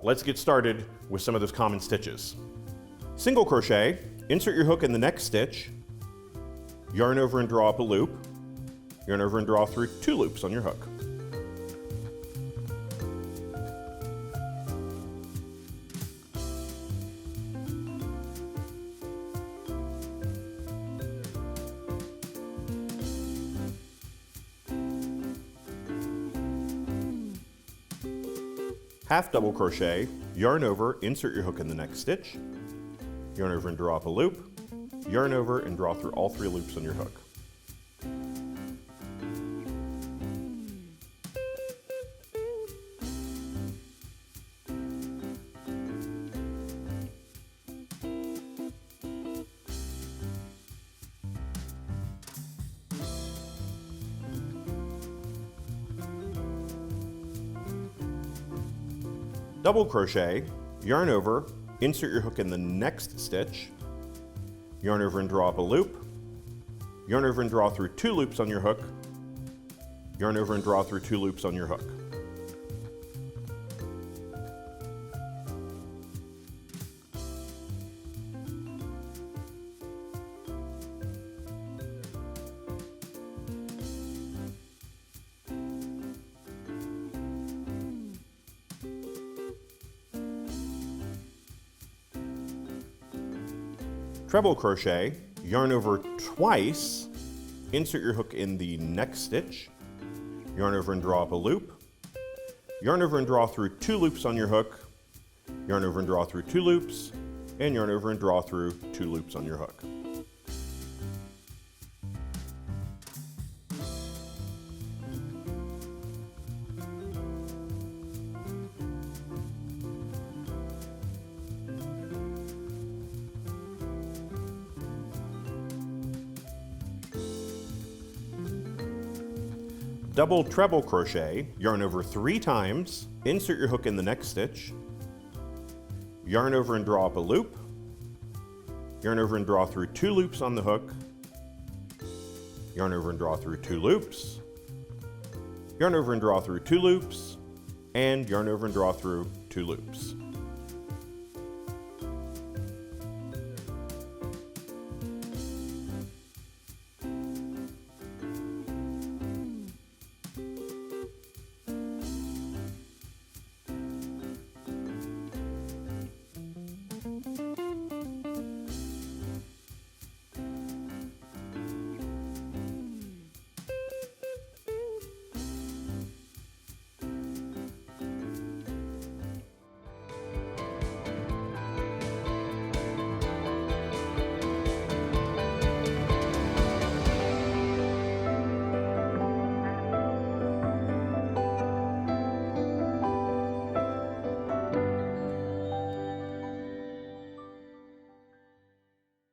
let's get started with some of those common stitches. Single crochet, insert your hook in the next stitch, yarn over and draw up a loop, yarn over and draw through 2 loops on your hook. Half double crochet, yarn over, insert your hook in the next stitch, yarn over and draw up a loop, yarn over and draw through all 3 loops on your hook. Double crochet, yarn over, insert your hook in the next stitch, yarn over and draw up a loop, yarn over and draw through 2 loops on your hook, yarn over and draw through 2 loops on your hook. Treble crochet, yarn over twice, insert your hook in the next stitch, yarn over and draw up a loop, yarn over and draw through 2 loops on your hook, yarn over and draw through 2 loops, and yarn over and draw through 2 loops on your hook. Double treble crochet, yarn over 3 times, insert your hook in the next stitch, yarn over and draw up a loop, yarn over and draw through 2 loops on the hook, yarn over and draw through 2 loops, yarn over and draw through 2 loops, and yarn over and draw through 2 loops.